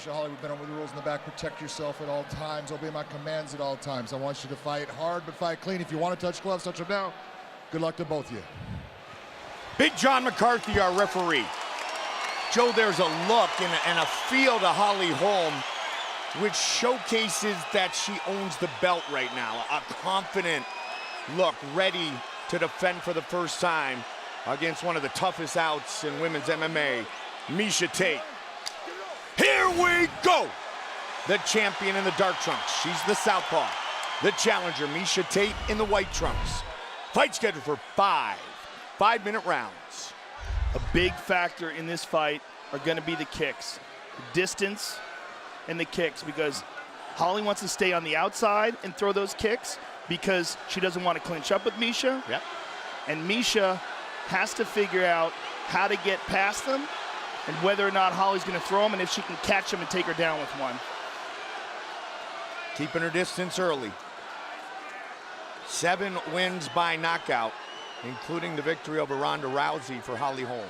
Misha, Holly, we've been over the rules in the back. Protect yourself at all times. Obey my commands at all times. I want you to fight hard, but fight clean. If you want to touch gloves, touch them now. Good luck to both of you. Big John McCarthy, our referee. Joe, there's a look and a feel to Holly Holm, which showcases that she owns the belt right now. A confident look, ready to defend for the first time against one of the toughest outs in women's MMA, Miesha Tate. Here we go! The champion in the dark trunks. She's the southpaw. The challenger, Miesha Tate, in the white trunks. Fight scheduled for 5 5-minute rounds. A big factor in this fight are going to be the kicks, the distance and the kicks, because Holly wants to stay on the outside and throw those kicks because she doesn't want to clinch up with Miesha. Yep. And Miesha has to figure out how to get past them and whether or not Holly's going to throw them and if she can catch them and take her down with one. Keeping her distance early. 7 wins by knockout, including the victory over Ronda Rousey for Holly Holm.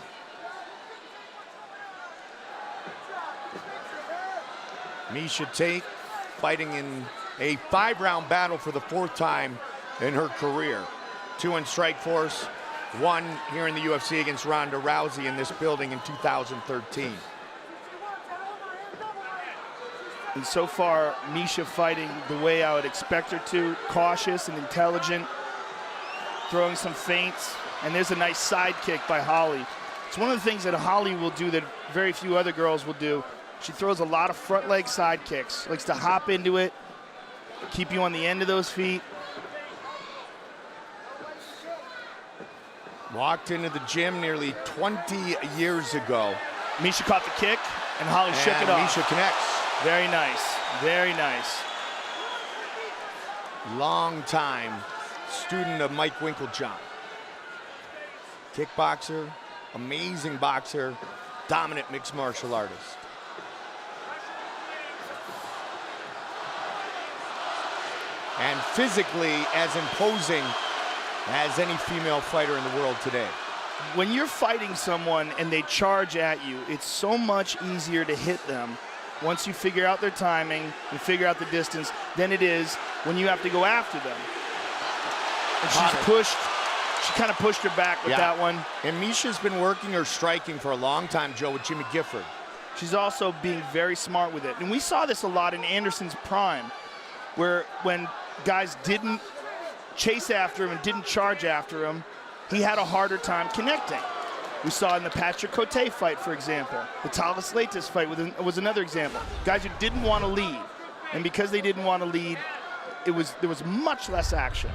Miesha Tate fighting in a 5-round battle for the 4th time in her career. 2 in Strikeforce, 1 here in the UFC against Ronda Rousey in this building in 2013. And so far, Miesha fighting the way I would expect her to, cautious and intelligent, throwing some feints, and there's a nice side kick by Holly. It's one of the things that Holly will do that very few other girls will do. She throws a lot of front leg side kicks, likes to hop into it, keep you on the end of those feet. Walked into the gym nearly 20 years ago. Miesha caught the kick, and Holly shook it off. Miesha connects. Very nice, very nice. Long time student of Mike Winkeljohn. Kickboxer, amazing boxer, dominant mixed martial artist. And physically as imposing as any female fighter in the world today. When you're fighting someone and they charge at you, it's so much easier to hit them once you figure out their timing and figure out the distance than it is when you have to go after them. And she kind of pushed her back with that one. And Miesha's been working her striking for a long time, Joe, with Jimmy Gifford. She's also being very smart with it. And we saw this a lot in Anderson's prime, where when guys didn't chase after him and didn't charge after him, he had a harder time connecting. We saw in the Patrick Cote fight, for example. The Talis Leites fight was another example. Guys who didn't want to lead. And because they didn't want to lead, there was much less action,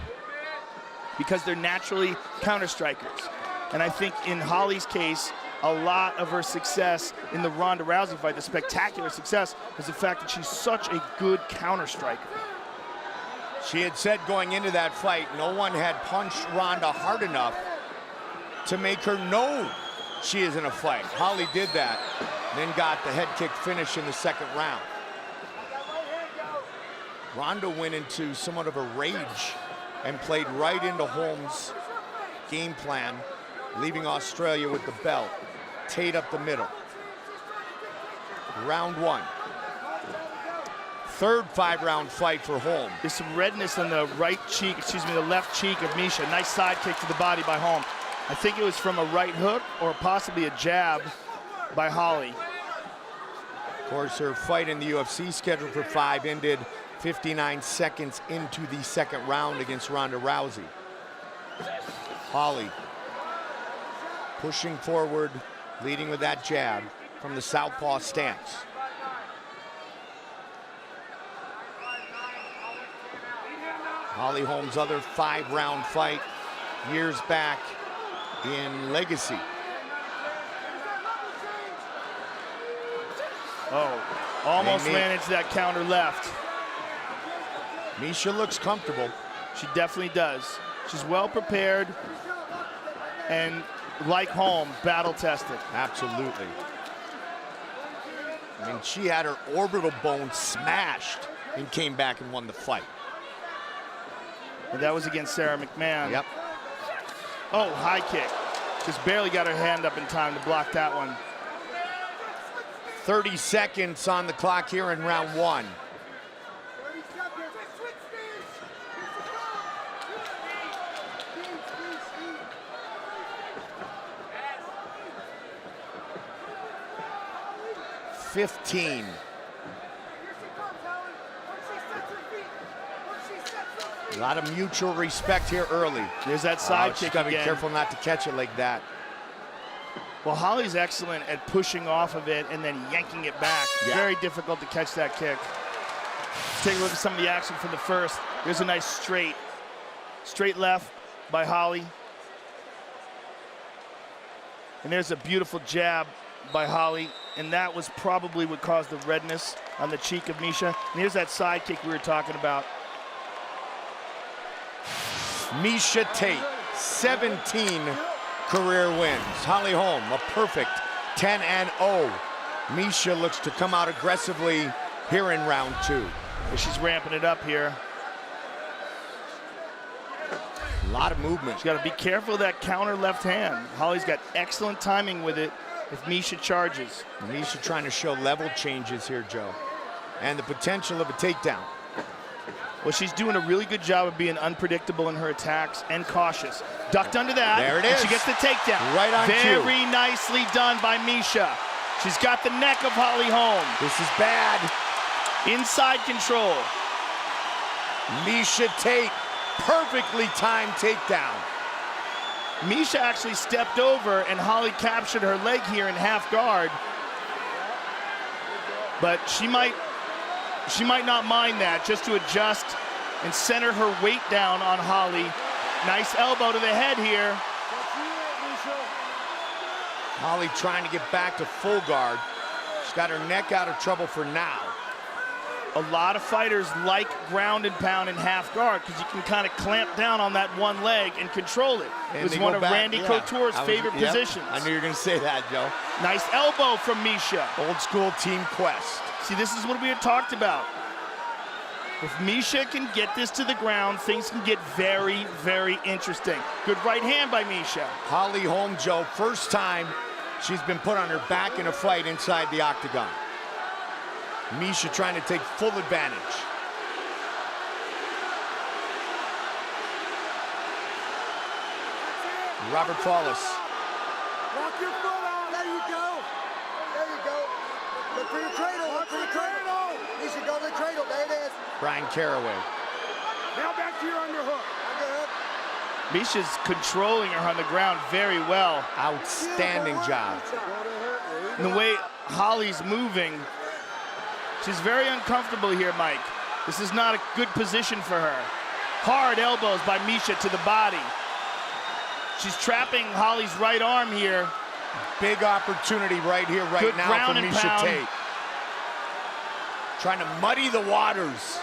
because they're naturally counter-strikers. And I think in Holly's case, a lot of her success in the Ronda Rousey fight, the spectacular success, was the fact that she's such a good counter-striker. She had said going into that fight, no one had punched Ronda hard enough to make her know she is in a fight. Holly did that, then got the head kick finish in the 2nd round. Ronda went into somewhat of a rage and played right into Holm's game plan, leaving Australia with the belt. Tate up the middle. Round 1. 3rd 5-round fight for Holm. There's some redness on the right cheek, the left cheek of Miesha. Nice side kick to the body by Holm. I think it was from a right hook or possibly a jab by Holly. Of course, her fight in the UFC, scheduled for 5, ended 59 seconds into the 2nd round against Ronda Rousey. Holly pushing forward, leading with that jab from the southpaw stance. Holly Holm's other 5-round fight years back in Legacy. Oh, almost ran into that counter left. Miesha looks comfortable. She definitely does. She's well prepared and, like Holm, battle tested. Absolutely. I mean, she had her orbital bone smashed and came back and won the fight. And that was against Sarah McMahon. Yep. Oh, high kick. Just barely got her hand up in time to block that one. 30 seconds on the clock here in round 1. 15. A lot of mutual respect here early. There's that side kick She's got to be again. careful not to catch it like that. Well, Holly's excellent at pushing off of it and then yanking it back. Yeah. Very difficult to catch that kick. Let's take a look at some of the action from the first. There's a nice straight left by Holly. And there's a beautiful jab by Holly. And that was probably what caused the redness on the cheek of Misha. And here's that side kick we were talking about. Miesha Tate, 17 career wins. Holly Holm, a perfect 10-0. Miesha looks to come out aggressively here in round 2. She's ramping it up here. A lot of movement. She's got to be careful of that counter left hand. Holly's got excellent timing with it if Misha charges. Miesha trying to show level changes here, Joe, and the potential of a takedown. Well, she's doing a really good job of being unpredictable in her attacks and cautious. Ducked under that. There it is. And she gets the takedown. Right on cue. Very nicely done by Misha. She's got the neck of Holly Holm. This is bad. Inside control. Miesha Tate, perfectly timed takedown. Misha actually stepped over and Holly captured her leg here in half guard. But she might not mind that, just to adjust and center her weight down on Holly. Nice elbow to the head here. Holly trying to get back to full guard. She's got her neck out of trouble for now. A lot of fighters like ground and pound in half guard because you can kind of clamp down on that one leg and control it. And It was they one go of back. Randy Couture's favorite positions. I knew you were going to say that, Joe. Nice elbow from Misha. Old school Team Quest. See, this is what we had talked about. If Misha can get this to the ground, things can get very, very interesting. Good right hand by Misha. Holly Holm, Joe, first time she's been put on her back in a fight inside the octagon. Misha trying to take full advantage. Robert Follis. Walk your foot out. There you go. There you go. Look for your cradle. Look for your cradle. You should go to the cradle. There it is. Brian Caraway. Now back to your underhook. Underhook. Misha's controlling her on the ground very well. Outstanding job. And the way Holly's moving, she's very uncomfortable here, Mike. This is not a good position for her. Hard elbows by Misha to the body. She's trapping Holly's right arm here. Big opportunity right here, right Good now ground for and Miesha pound. Tate. Trying to muddy the waters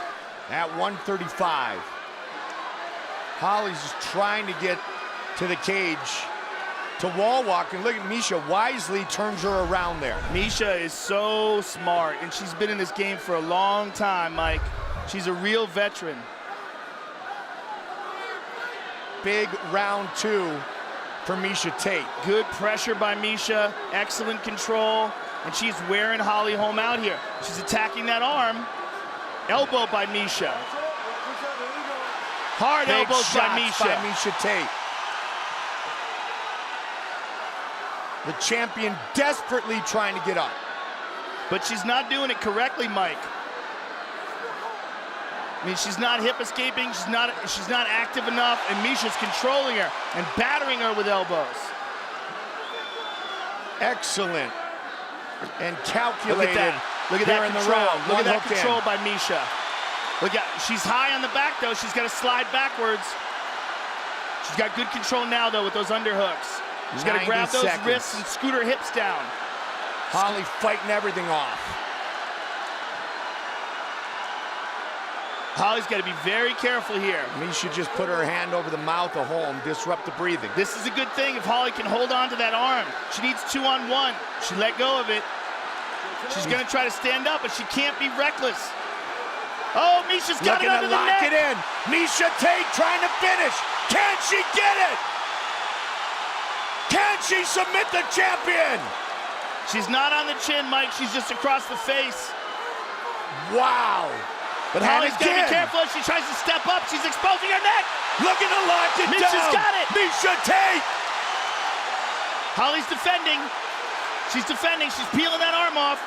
at 135. Holly's just trying to get to the cage to wall walk, and look at Misha wisely turns her around there. Misha is so smart, and she's been in this game for a long time, Mike. She's a real veteran. Big round 2 for Miesha Tate. Good pressure by Misha, excellent control, and she's wearing Holly Holm out here. She's attacking that arm. Elbow by Misha. Hard Big elbows by shots Misha. by Miesha Tate. The champion desperately trying to get up. But she's not doing it correctly, Mike. I mean, she's not hip escaping, she's not active enough, and Misha's controlling her and battering her with elbows. Excellent and calculated. Look at that. Look at that here in the control. round. Look One at that hook in. control by Misha. Look at, she's high on the back though. She's got to slide backwards. She's got good control now though with those underhooks. She's got to 90 grab those seconds. wrists and scoot her hips down. Holly fighting everything off. Holly's got to be very careful here. Miesha just put her hand over the mouth of Holm, disrupt the breathing. This is a good thing if Holly can hold on to that arm. She needs 2-on-1. She let go of it. She's going to try to stand up, but she can't be reckless. Oh, Misha's got it under the lock neck. it in. Miesha Tate trying to finish. Can she get it? Can she submit the champion? She's not on the chin, Mike. She's just across the face. Wow. But Holly's got to be careful as she tries to step up. She's exposing her neck. Looking to lock it down. Misha's got it. Miesha Tate. Holly's defending. She's defending. She's peeling that arm off.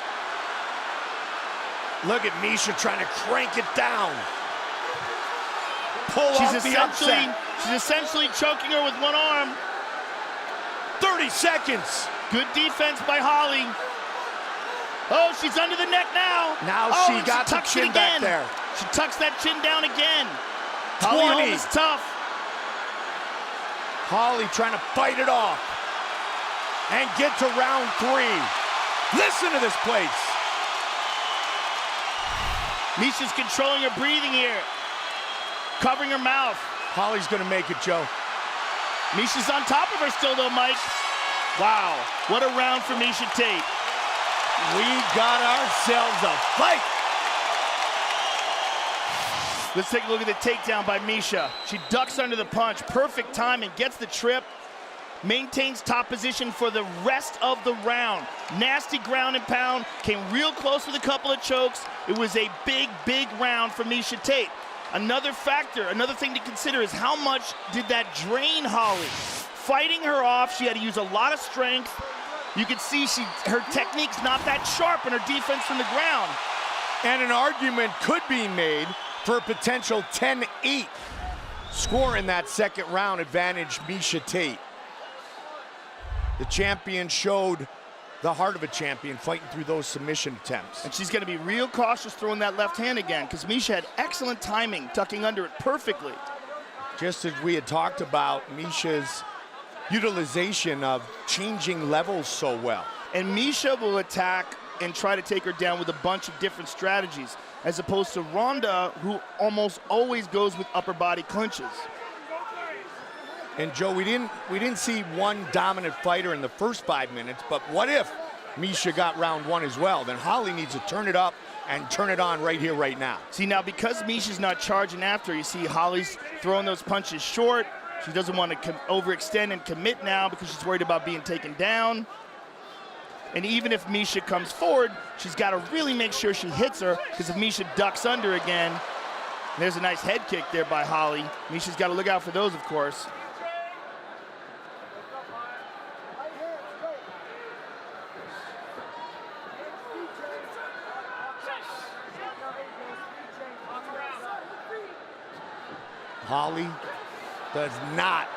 Look at Miesha trying to crank it down. Pull She's off the upset. She's essentially choking her with one arm. 30 seconds. Good defense by Holly. Oh, she's under the neck now. Now she got the chin back there. She tucks that chin down again. Holly Holm is tough. Holly trying to fight it off and get to round 3. Listen to this place. Misha's controlling her breathing here, covering her mouth. Holly's gonna make it, Joe. Misha's on top of her still though, Mike. Wow, what a round for Miesha Tate. We got ourselves a fight. Let's take a look at the takedown by Miesha. She ducks under the punch, perfect timing, gets the trip, maintains top position for the rest of the round. Nasty ground and pound, came real close with a couple of chokes. It was a big, big round for Miesha Tate. Another factor, another thing to consider is how much did that drain Holly? Fighting her off, she had to use a lot of strength. You can see her technique's not that sharp in her defense from the ground. And an argument could be made for a potential 10-8 score in that second round, advantage Miesha Tate. The champion showed the heart of a champion fighting through those submission attempts. And she's gonna be real cautious throwing that left hand again because Miesha had excellent timing, tucking under it perfectly. Just as we had talked about Miesha's utilization of changing levels so well. And Miesha will attack and try to take her down with a bunch of different strategies, as opposed to Ronda, who almost always goes with upper body clinches. And Joe, we didn't see one dominant fighter in the first 5 minutes, but what if Miesha got round 1 as well? Then Holly needs to turn it up and turn it on right here, right now. See, now because Misha's not charging after, you see Holly's throwing those punches short. She doesn't want to overextend and commit now because she's worried about being taken down. And even if Miesha comes forward, she's got to really make sure she hits her, because if Miesha ducks under again, there's a nice head kick there by Holly. Misha's got to look out for those, of course. Holly does not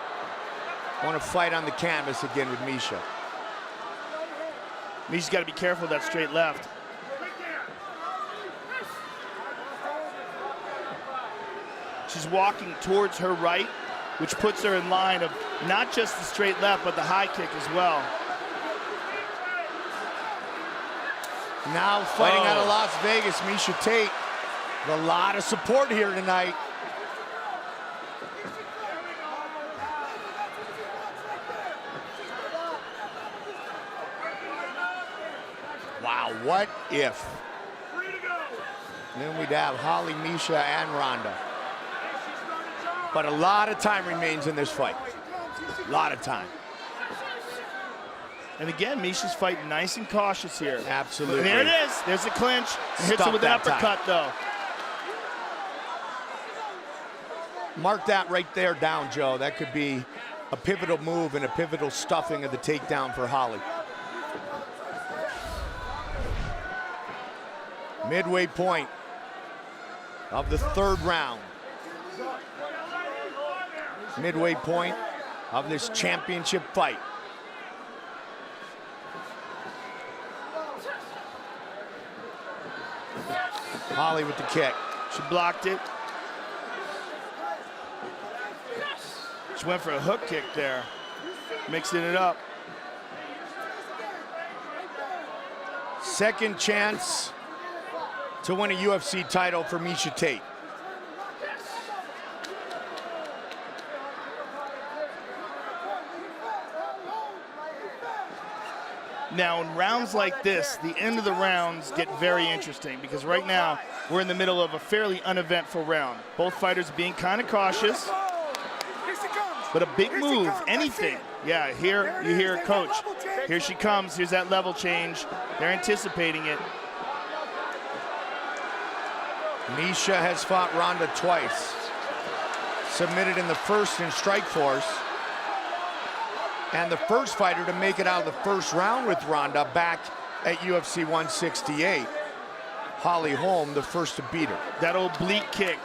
want to fight on the canvas again with Miesha. Misha's got to be careful of that straight left. She's walking towards her right, which puts her in line of not just the straight left, but the high kick as well. Now fighting out of Las Vegas, Miesha Tate. A lot of support here tonight. Wow, what if? Then we'd have Holly, Miesha, and Ronda. But a lot of time remains in this fight. A lot of time. And again, Misha's fighting nice and cautious here. Absolutely. And there it is. There's the clinch. Hits her with an uppercut, though. Mark that right there down, Joe. That could be a pivotal move and a pivotal stuffing of the takedown for Holly. Midway point of the third round. Midway point of this championship fight. Holly with the kick. She blocked it. She went for a hook kick there, mixing it up. Second chance to win a UFC title for Miesha Tate. Now, in rounds like this, the end of the rounds get very interesting because right now we're in the middle of a fairly uneventful round. Both fighters being kind of cautious, but a big move, anything, Yeah, here you hear coach. Here she comes. Here's that level change. They're anticipating it. Misha has fought Ronda twice. Submitted in the first in Strikeforce. And the first fighter to make it out of the first round with Ronda back at UFC 168. Holly Holm, the first to beat her. That oblique kick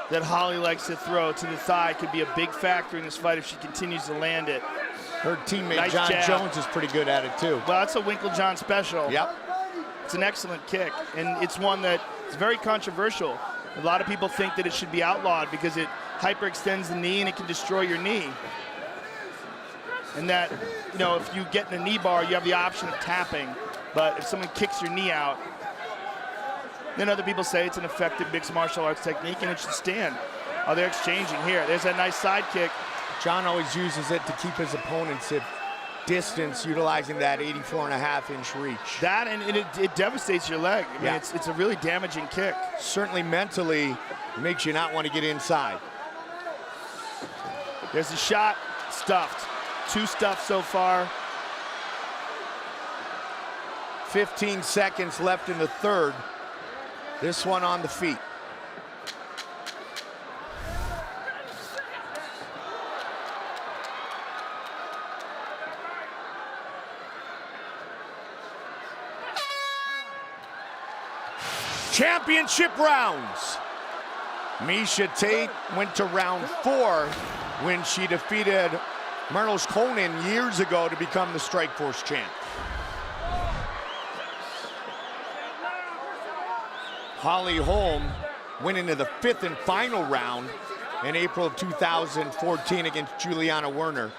that Holly likes to throw to the thigh could be a big factor in this fight if she continues to land it. Her teammate Nice John jab. Jones is pretty good at it too. Well, that's a Winklejohn special. Yep. It's an excellent kick, and it's one that is very controversial. A lot of people think that it should be outlawed because it hyperextends the knee and it can destroy your knee. And that, you know, if you get in a knee bar, you have the option of tapping. But if someone kicks your knee out, then other people say it's an effective mixed martial arts technique and it should stand. Oh, they're exchanging here. There's that nice side kick. John always uses it to keep his opponents at distance, utilizing that 84.5-inch reach. That, and it devastates your leg. I mean, Yeah. it's a really damaging kick. Certainly mentally makes you not want to get inside. There's a shot, stuffed. 2 stuffed so far. 15 seconds left in the third. This one on the feet. Championship rounds. Miesha Tate went to round 4 when she defeated Myrnos Conan years ago to become the Strikeforce champ. Holly Holm went into the 5th and final round in April of 2014 against Juliana Werner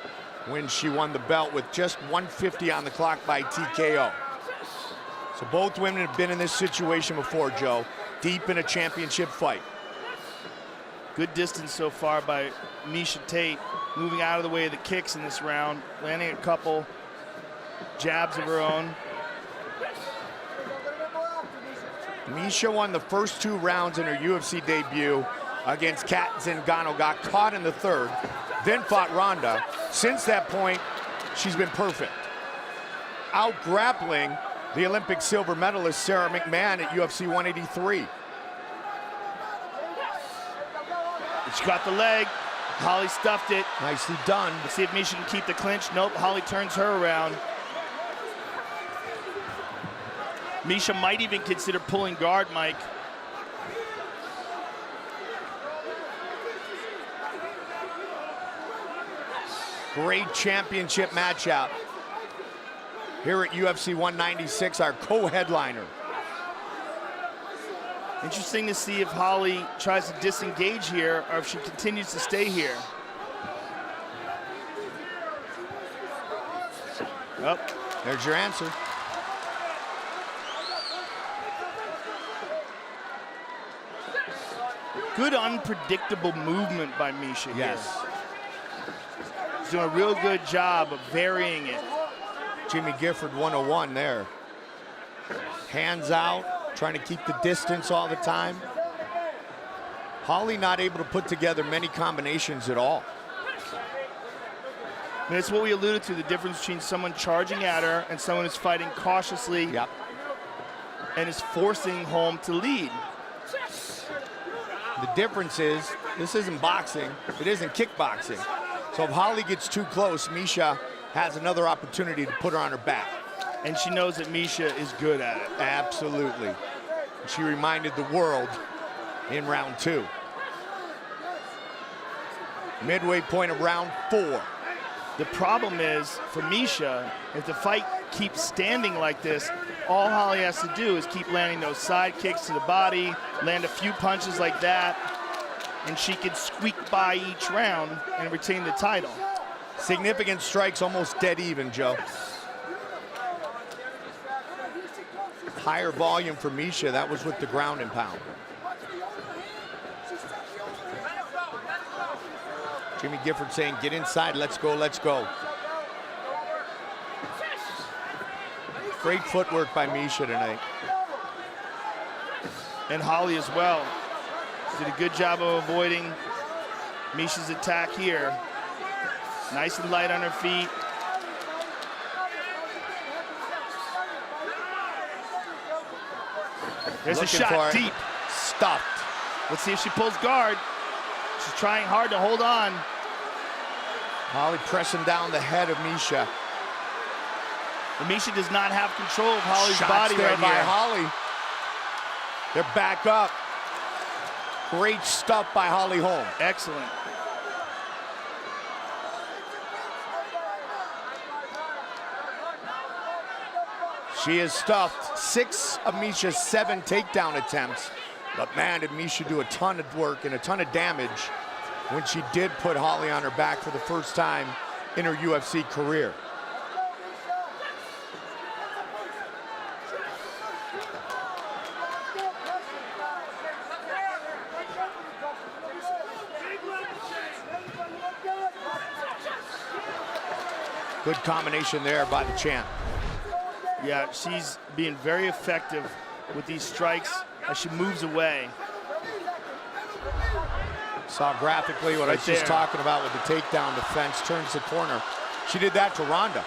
when she won the belt with just 150 on the clock by TKO. So both women have been in this situation before, Joe, deep in a championship fight. Good distance so far by Miesha Tate, moving out of the way of the kicks in this round, landing a couple jabs of her own. Miesha won the first 2 rounds in her UFC debut against Kat Zingano, got caught in the 3rd, then fought Ronda. Since that point, she's been perfect. Out grappling the Olympic silver medalist Sarah McMahon at UFC 183. She got the leg. Holly stuffed it. Nicely done. Let's see if Miesha can keep the clinch. Nope, Holly turns her around. Miesha might even consider pulling guard, Mike. Great championship matchup here at UFC 196, our co-headliner. Interesting to see if Holly tries to disengage here or if she continues to stay here. Oh, there's your answer. Good unpredictable movement by Miesha. Yes. Here. She's doing a real good job of varying it. Jimmy Gifford 101 there. Hands out, trying to keep the distance all the time. Holly not able to put together many combinations at all. And it's what we alluded to, the difference between someone charging at her and someone who's fighting cautiously and is forcing Holm to lead. The difference is, this isn't boxing, it isn't kickboxing. So if Holly gets too close, Miesha has another opportunity to put her on her back. And she knows that Miesha is good at it. Absolutely. She reminded the world in round 2. Midway point of round 4. The problem is, for Miesha, if the fight keeps standing like this, all Holly has to do is keep landing those side kicks to the body, land a few punches like that, and she can squeak by each round and retain the title. Significant strikes, almost dead even, Joe. Higher volume for Miesha, that was with the ground and pound. Jimmy Gifford saying, get inside, let's go, let's go. Great footwork by Miesha tonight. And Holly as well. She did a good job of avoiding Miesha's attack here. Nice and light on her feet. There's a looking shot for it. deep. Stuffed. Let's see if she pulls guard. She's trying hard to hold on. Holly pressing down the head of Misha. And Misha does not have control of Holly's Shots body there right by here. Holly. They're back up. Great stuff by Holly Holm. Excellent. She has stuffed 6 of Misha's 7 takedown attempts. But man, did Misha do a ton of work and a ton of damage when she did put Holly on her back for the first time in her UFC career. Good combination there by the champ. Yeah, she's being very effective with these strikes as she moves away. Saw graphically what I was just talking about with the takedown defense, turns the corner. She did that to Ronda.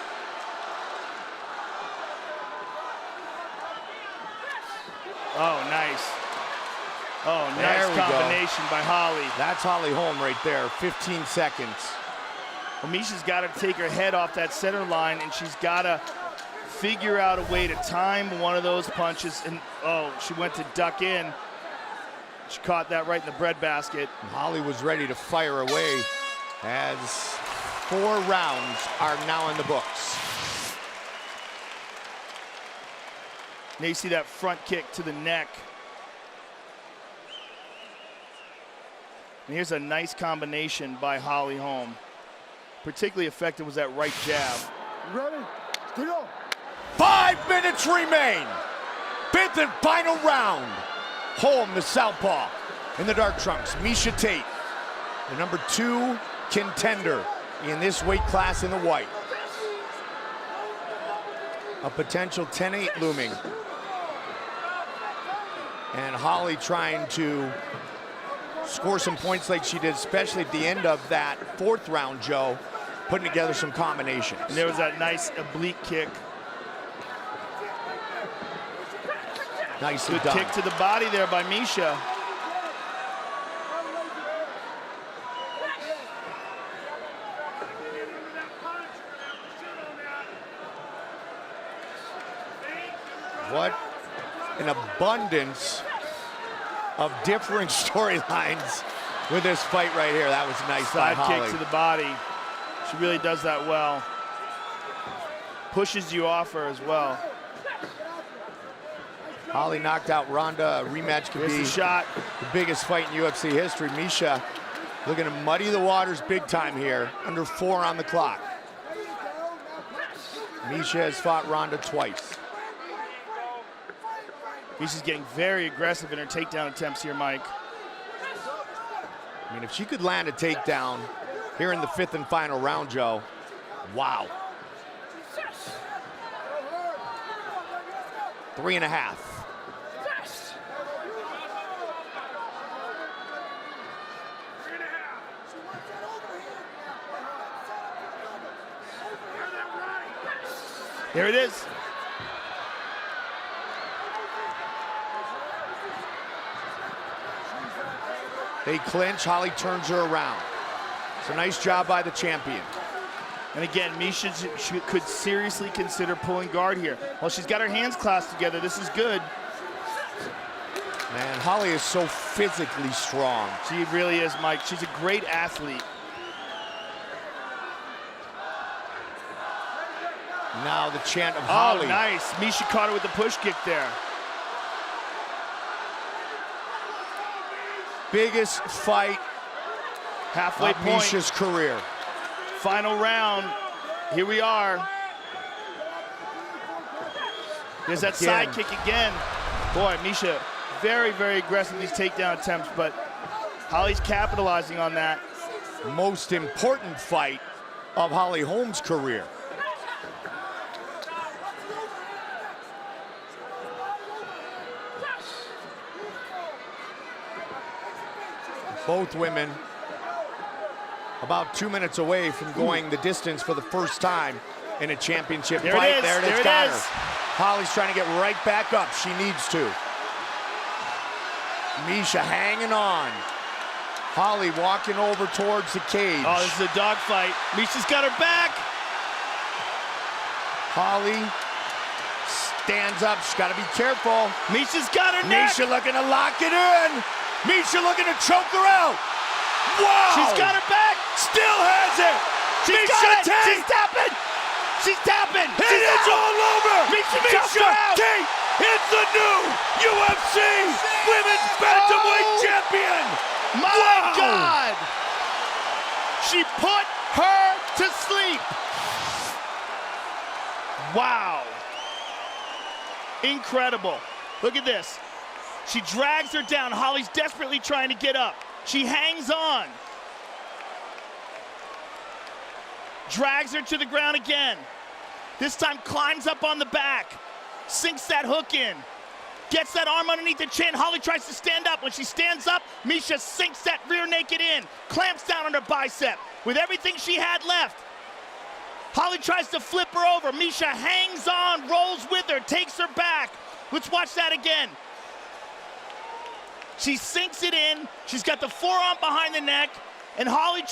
Oh, nice. Oh, nice combination by Holly. That's Holly Holm right there, 15 seconds. Well, Misha's got to take her head off that center line, and she's got to figure out a way to time one of those punches. And oh, she went to duck in. She caught that right in the breadbasket. Holly was ready to fire away as 4 rounds are now in the books. Now you see that front kick to the neck. And here's a nice combination by Holly Holm. Particularly effective was that right jab. You ready? Get on. 5 minutes remain. 5th and final round. Holm, the southpaw, in the dark trunks. Miesha Tate, the number 2 contender in this weight class in the white. A potential 10-8 looming. And Holly trying to score some points like she did, especially at the end of that 4th round, Joe, putting together some combinations. And there was that nice oblique kick. Nicely Good done. kick to the body there by Miesha. What an abundance of different storylines with this fight right here. That was nice by Side Holly. kick to the body. She really does that well. Pushes you off her as well. Holly knocked out Ronda. A rematch could be the shot. The biggest fight in UFC history. Miesha looking to muddy the waters big time here. Under 4 on the clock. Miesha has fought Ronda twice. Miesha's getting very aggressive in her takedown attempts here, Mike. I mean, if she could land a takedown here in the 5th and final round, Joe, wow. 3.5. There it is. They clinch, Holly turns her around. It's a nice job by the champion. And again, Miesha could seriously consider pulling guard here. Well, she's got her hands clasped together. This is good. Man, Holly is so physically strong. She really is, Mike. She's a great athlete. Now the chant of Holly. Oh, nice. Miesha caught her with the push kick there. Biggest fight halfway of point. Miesha's career. Final round. Here we are. There's that side kick again. Boy, Miesha very, very aggressive in these takedown attempts, but Holly's capitalizing on that. Most important fight of Holly Holm's career. Both women about 2 minutes away from going the distance for the first time in a championship fight. There it is, got her. Holly's trying to get right back up. She needs to. Misha hanging on. Holly walking over towards the cage. Oh, this is a dogfight. Misha's got her back. Holly stands up. She's got to be careful. Misha's got her neck. Misha looking to lock it in. Misha looking to choke her out. Wow! She's got her back. Still has it. She's Misha got it. Tate. She's tapping. She's tapping. And it's all over. Misha Tate is the new UFC Women's Bantamweight Champion. My God! She put her to sleep. Wow. Incredible. Look at this. She drags her down. Holly's desperately trying to get up. She hangs on. Drags her to the ground again. This time climbs up on the back. Sinks that hook in. Gets that arm underneath the chin. Holly tries to stand up. When she stands up, Misha sinks that rear naked in. Clamps down on her bicep with everything she had left. Holly tries to flip her over. Misha hangs on, rolls with her, takes her back. Let's watch that again. She sinks it in. She's got the forearm behind the neck, and Holly tries